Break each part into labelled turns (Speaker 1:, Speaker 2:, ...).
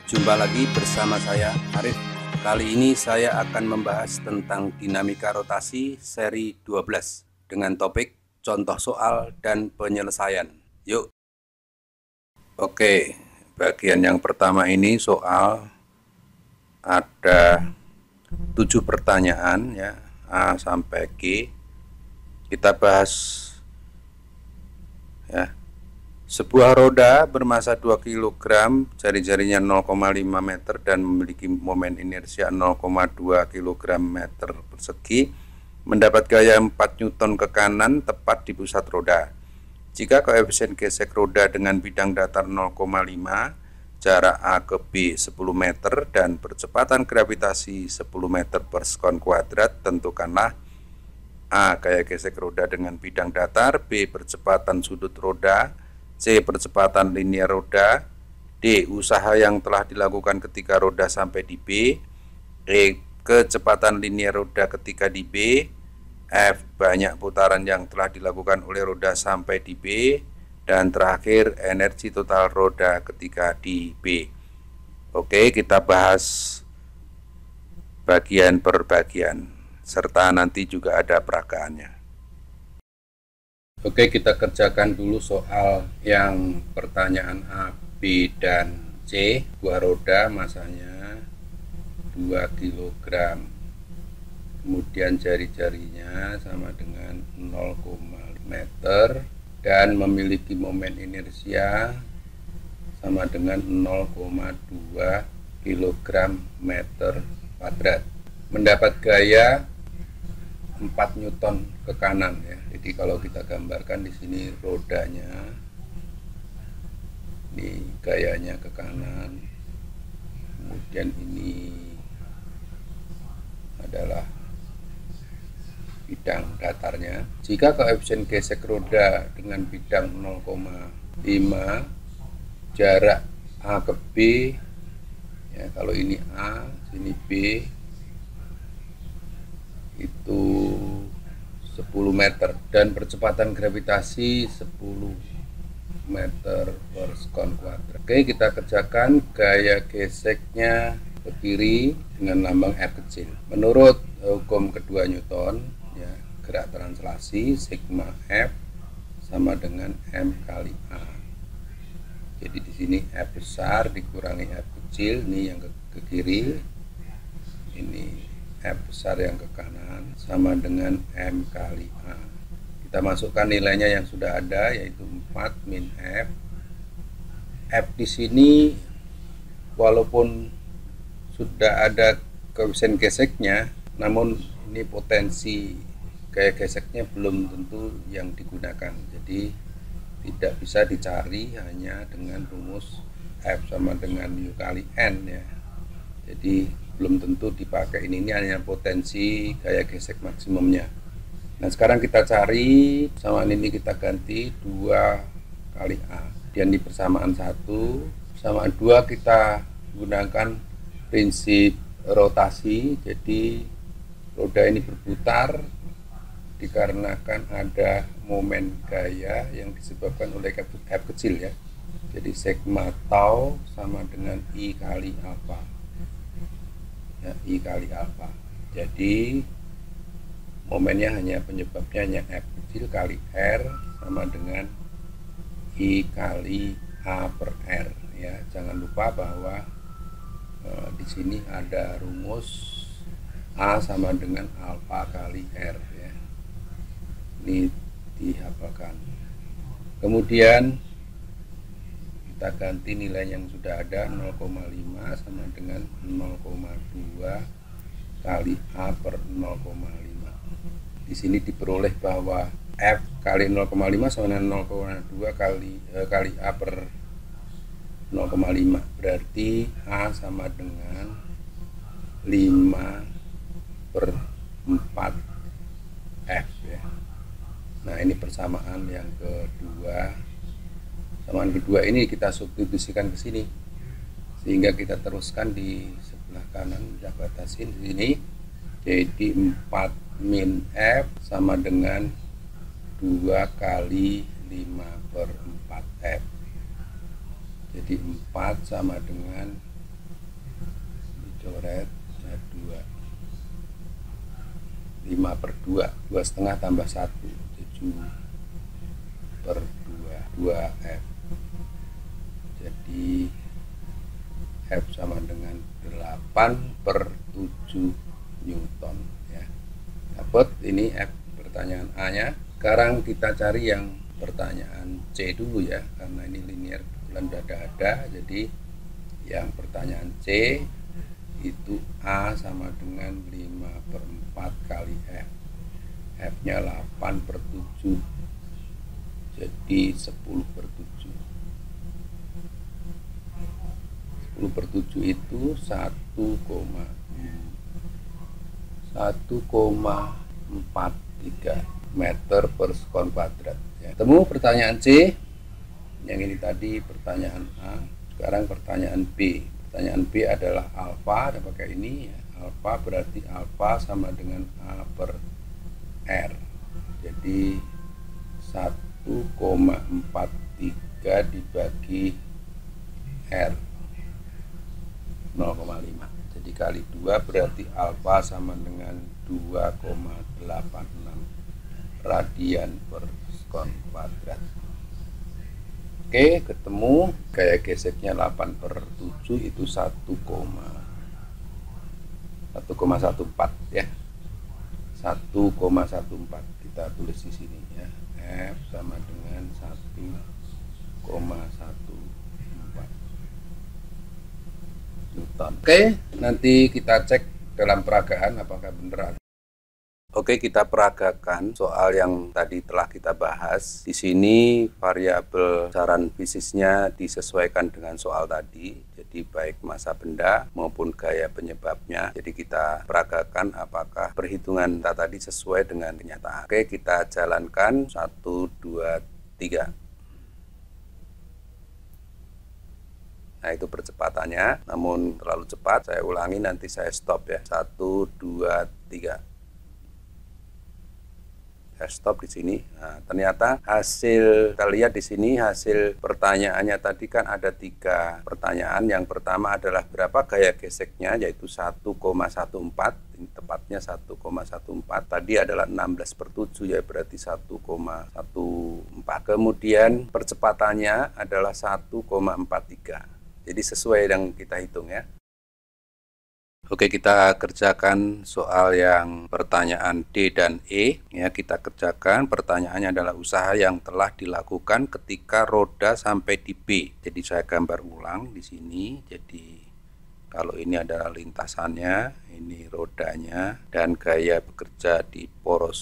Speaker 1: Jumpa lagi bersama saya Arif. Kali ini saya akan membahas tentang dinamika rotasi seri 12 dengan topik contoh soal dan penyelesaian. Yuk. Oke, bagian yang pertama ini soal ada 7 pertanyaan ya, A sampai G. Kita bahas ya. Sebuah roda bermasa 2 kg, jari-jarinya 0,5 meter dan memiliki momen inersia 0,2 kg meter persegi, mendapat gaya 4 Newton ke kanan tepat di pusat roda. Jika koefisien gesek roda dengan bidang datar 0,5, jarak A ke B 10 meter dan percepatan gravitasi 10 meter per sekon kuadrat, tentukanlah A. Gaya gesek roda dengan bidang datar, B. Percepatan sudut roda, C. Percepatan linear roda, D. Usaha yang telah dilakukan ketika roda sampai di B, E. Kecepatan linear roda ketika di B, F. Banyak putaran yang telah dilakukan oleh roda sampai di B, dan terakhir energi total roda ketika di B. Oke, kita bahas bagian per bagian, serta nanti juga ada peragaannya. Oke, kita kerjakan dulu soal yang pertanyaan A, B, dan C. Buah roda masanya 2 kg. Kemudian jari-jarinya sama dengan 0,5 meter dan memiliki momen inersia sama dengan 0,2 kg meter kuadrat. Mendapat gaya 4 Newton ke kanan ya. Jadi kalau kita gambarkan di sini rodanya, ini gayanya ke kanan, kemudian ini adalah bidang datarnya. Jika koefisien gesek roda dengan bidang 0,5, jarak A ke B ya, kalau ini A, sini B, itu 10 meter dan percepatan gravitasi 10 meter per sekon kuadrat. Oke, kita kerjakan gaya geseknya ke kiri dengan lambang R kecil. Menurut hukum kedua Newton ya, gerak translasi sigma F sama dengan M kali A. Jadi di sini F besar dikurangi F kecil, ini yang ke kiri, ini F besar yang ke kanan sama dengan M kali A. Kita masukkan nilainya yang sudah ada, yaitu 4 min F. F di sini walaupun sudah ada koefisien geseknya, namun ini potensi gaya geseknya belum tentu yang digunakan. Jadi tidak bisa dicari hanya dengan rumus F sama dengan U kali N ya. Jadi belum tentu dipakai, ini hanya potensi gaya gesek maksimumnya. Nah sekarang kita cari persamaan ini, kita ganti 2 kali A, dan di persamaan 1 persamaan 2 kita gunakan prinsip rotasi. Jadi roda ini berputar dikarenakan ada momen gaya yang disebabkan oleh F kecil ya. Jadi sigma tau sama dengan I kali alfa ya, I kali alfa. Jadi momennya hanya penyebabnya hanya F kecil kali R sama dengan I kali A per R ya. Jangan lupa bahwa di sini ada rumus A sama dengan alfa kali R ya. Ini dihafalkan. Kemudian kita ganti nilai yang sudah ada, 0,5 sama dengan 0,2 kali A per 0,5. Di sini diperoleh bahwa F kali 0,5 sama dengan 0,2 kali A per 0,5. Berarti A sama dengan 5 per 4 F ya. Nah ini persamaan yang kedua. Persamaan kedua ini kita substitusikan ke sini sehingga kita teruskan di sebelah kanan, kita batasin di sini. Jadi 4 min F sama dengan 2 kali 5 per 4 F. Jadi 4 sama dengan coret, 5 per 2, 2,5 tambah 1, 7 per 2, 2F. Jadi F sama dengan 8 per 7 Newton ya. Dapat ini F pertanyaan A nya. Sekarang kita cari yang pertanyaan C dulu ya, karena ini linear kebetulan sudah ada. Jadi yang pertanyaan C itu A sama dengan 5 per 4 kali F. F nya 8 per 7, jadi 10 per 7. 10 per 7 itu 1,43 meter per sekon kuadrat ya. Temu pertanyaan C. Yang ini tadi pertanyaan A. Sekarang pertanyaan B. Pertanyaan B adalah alfa, ada pakai ini ya. Alfa berarti alfa sama dengan A per R. Jadi 1,43 dibagi R 0,5. Jadi kali 2 berarti alfa sama dengan 2,86 radian per sekon kuadrat. Oke, ketemu gaya geseknya 8 per 7 itu 1,14 ya. 1,14 kita tulis di sini ya. F sama dengan 1,14 Newton. Oke, nanti kita cek dalam peragaan apakah benar. Oke, kita peragakan soal yang tadi telah kita bahas. Di sini variabel besaran fisiknya disesuaikan dengan soal tadi. Jadi baik massa benda maupun gaya penyebabnya. Jadi kita peragakan apakah perhitungan kita tadi sesuai dengan kenyataan. Oke, kita jalankan 1, 2, 3. Nah, itu percepatannya. Namun terlalu cepat, saya ulangi nanti saya stop ya. 1, 2, 3. Stop di sini. Nah, ternyata hasil kita lihat di sini hasil pertanyaannya tadi kan ada 3 pertanyaan. Yang pertama adalah berapa gaya geseknya, yaitu 1,14. Ini tepatnya 1,14. Tadi adalah 16 per 7 ya, berarti 1,14. Kemudian percepatannya adalah 1,43. Jadi sesuai yang kita hitung ya. Oke, kita kerjakan soal yang pertanyaan D dan E ya. Kita kerjakan, pertanyaannya adalah usaha yang telah dilakukan ketika roda sampai di B. Jadi saya gambar ulang di sini. Jadi kalau ini adalah lintasannya, ini rodanya, dan gaya bekerja di poros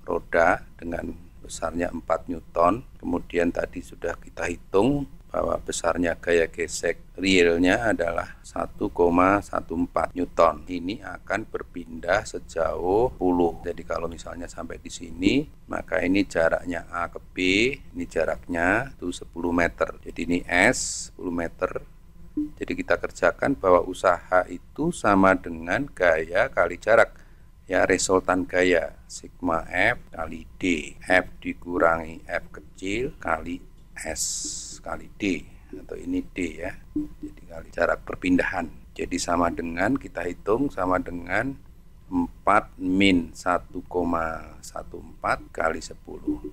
Speaker 1: roda dengan besarnya 4 Newton. Kemudian tadi sudah kita hitung bahwa besarnya gaya gesek realnya adalah 1,14 Newton. Ini akan berpindah sejauh 10. Jadi kalau misalnya sampai di sini, maka ini jaraknya A ke B, ini jaraknya itu 10 meter. Jadi ini S 10 meter. Jadi kita kerjakan bahwa usaha itu sama dengan gaya kali jarak. Ya, resultan gaya sigma F kali D. F dikurangi F kecil kali S kali D, atau ini D ya. Jadi kali jarak perpindahan. Jadi sama dengan, kita hitung sama dengan 4 min 1,14 kali 10.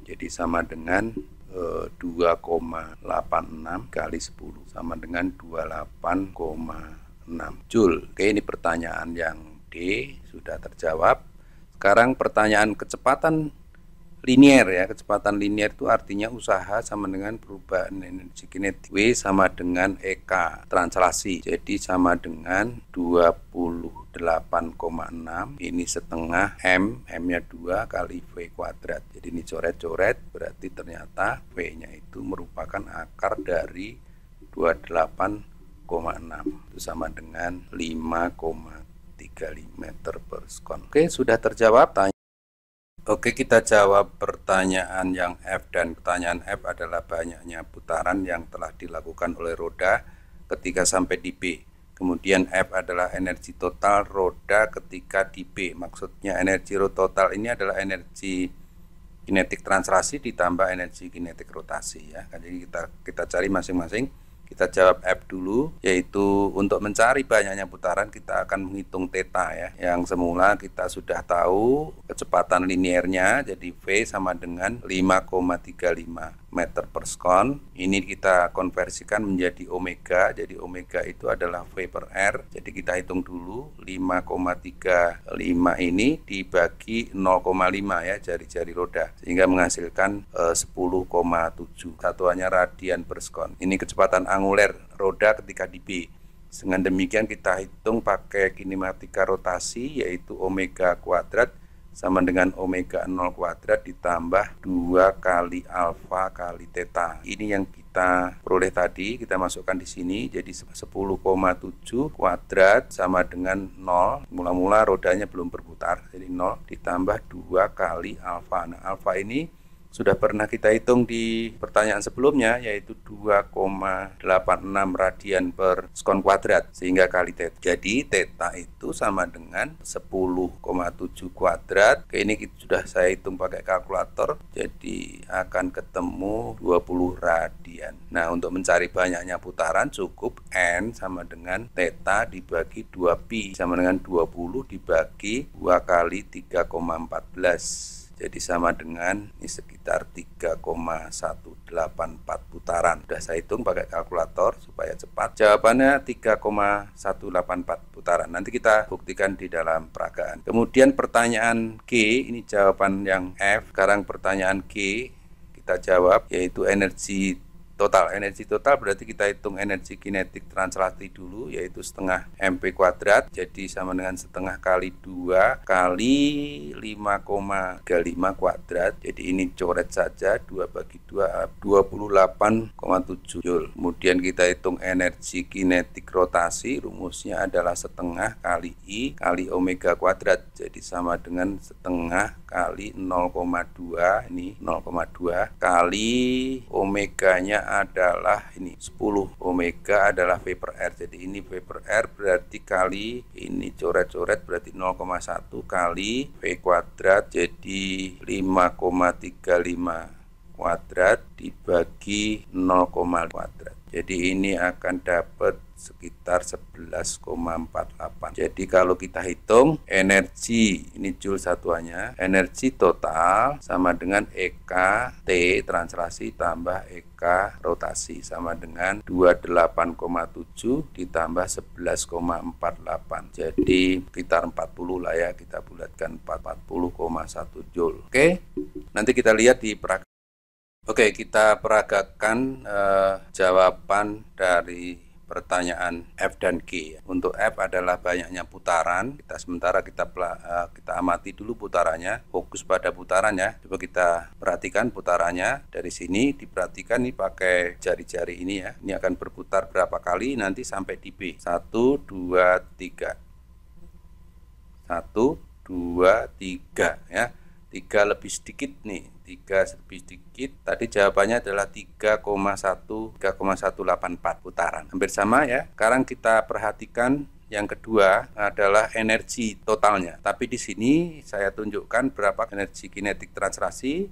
Speaker 1: Jadi sama dengan 2,86 kali 10, sama dengan 28,6 Joule. Oke, ini pertanyaan yang D sudah terjawab. Sekarang pertanyaan kecepatan linear ya. Kecepatan linear itu artinya usaha sama dengan perubahan energi kinetik. W sama dengan EK translasi. Jadi sama dengan 28,6. Ini setengah M, M-nya 2 kali V kuadrat. Jadi ini coret-coret, berarti ternyata V-nya itu merupakan akar dari 28,6. Itu sama dengan 5,35 meter per sekon. Oke, sudah terjawab. Oke, kita jawab pertanyaan yang F, dan pertanyaan F adalah banyaknya putaran yang telah dilakukan oleh roda ketika sampai di B. Kemudian F adalah energi total roda ketika di B. Maksudnya energi total ini adalah energi kinetik translasi ditambah energi kinetik rotasi ya. Jadi kita cari masing-masing. Kita jawab F dulu, yaitu untuk mencari banyaknya putaran kita akan menghitung theta ya. Yang semula kita sudah tahu kecepatan linearnya, jadi V sama dengan 5,35 meter per sekon. Ini kita konversikan menjadi omega, jadi omega itu adalah V per R. Jadi kita hitung dulu 5,35 ini dibagi 0,5 ya, jari-jari roda, sehingga menghasilkan 10,7. Satuannya radian per sekon. Ini kecepatan anguler roda ketika di B. Dengan demikian kita hitung pakai kinematika rotasi, yaitu omega kuadrat sama dengan omega 0 kuadrat ditambah 2 kali alfa kali theta. Ini yang kita peroleh tadi, kita masukkan di sini, jadi 10,7 kuadrat sama dengan 0. Mula-mula rodanya belum berputar, jadi 0 ditambah 2 kali alfa. Nah, alfa ini sudah pernah kita hitung di pertanyaan sebelumnya, yaitu 2,86 radian per sekon kuadrat, sehingga kali theta. Jadi theta itu sama dengan 10,7 kuadrat. Oke, ini sudah saya hitung pakai kalkulator, jadi akan ketemu 20 radian. Nah, untuk mencari banyaknya putaran cukup N sama dengan theta dibagi 2pi, sama dengan 20 dibagi 2 kali 3,14. Jadi sama dengan ini sekitar 3,184 putaran. Sudah saya hitung pakai kalkulator supaya cepat. Jawabannya 3,184 putaran. Nanti kita buktikan di dalam peragaan. Kemudian pertanyaan G, ini jawaban yang F. Sekarang pertanyaan G kita jawab, yaitu energi total. Energi total berarti kita hitung energi kinetik translasi dulu, yaitu setengah mp kuadrat, jadi sama dengan setengah kali 2 kali 5,35 kuadrat. Jadi ini coret saja, 2 bagi 2 28,7 Joule. Kemudian kita hitung energi kinetik rotasi, rumusnya adalah setengah kali I kali omega kuadrat, jadi sama dengan setengah kali 0,2, ini 0,2 kali omeganya adalah ini 10, omega adalah V per R. Jadi ini V per R berarti kali ini coret-coret berarti 0,1 kali V kuadrat, jadi 5,35 kuadrat dibagi 0, kuadrat. Jadi ini akan dapat sekitar 11,48. Jadi kalau kita hitung energi, ini Joule satuannya, energi total sama dengan EK T translasi tambah EK rotasi sama dengan 28,7 ditambah 11,48. Jadi sekitar 40 lah ya, kita bulatkan 40,1 Joule. Oke, nanti kita lihat di praktek. Oke, kita peragakan jawaban dari pertanyaan F dan G. Untuk F adalah banyaknya putaran. Sementara kita amati dulu putarannya, fokus pada putarannya. Coba kita perhatikan putarannya dari sini, diperhatikan nih pakai jari-jari ini ya. Ini akan berputar berapa kali nanti sampai di B. 1, 2, 3. 1, 2, 3 ya. 3 lebih sedikit nih, 3 lebih sedikit. Tadi jawabannya adalah 3,184 putaran. Hampir sama ya. Sekarang kita perhatikan yang kedua adalah energi totalnya. Tapi di sini saya tunjukkan berapa energi kinetik translasi,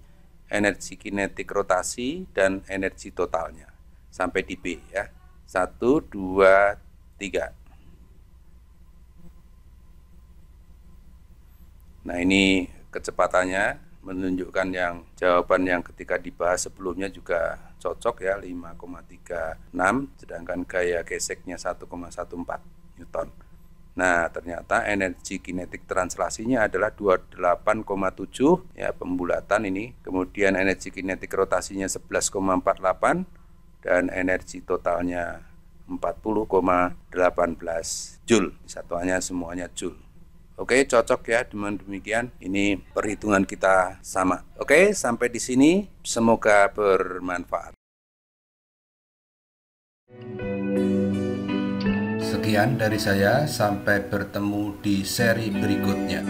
Speaker 1: energi kinetik rotasi, dan energi totalnya sampai di B ya. 1, 2, 3. Nah, ini kecepatannya menunjukkan yang jawaban yang ketika dibahas sebelumnya juga cocok ya, 5,36, sedangkan gaya geseknya 1,14 Newton. Nah, ternyata energi kinetik translasinya adalah 28,7 ya, pembulatan ini. Kemudian energi kinetik rotasinya 11,48 dan energi totalnya 40,18 Joule. Satuannya semuanya Joule. Oke, cocok ya. Dengan demikian ini perhitungan kita sama. Oke, sampai di sini semoga bermanfaat. Sekian dari saya, sampai bertemu di seri berikutnya.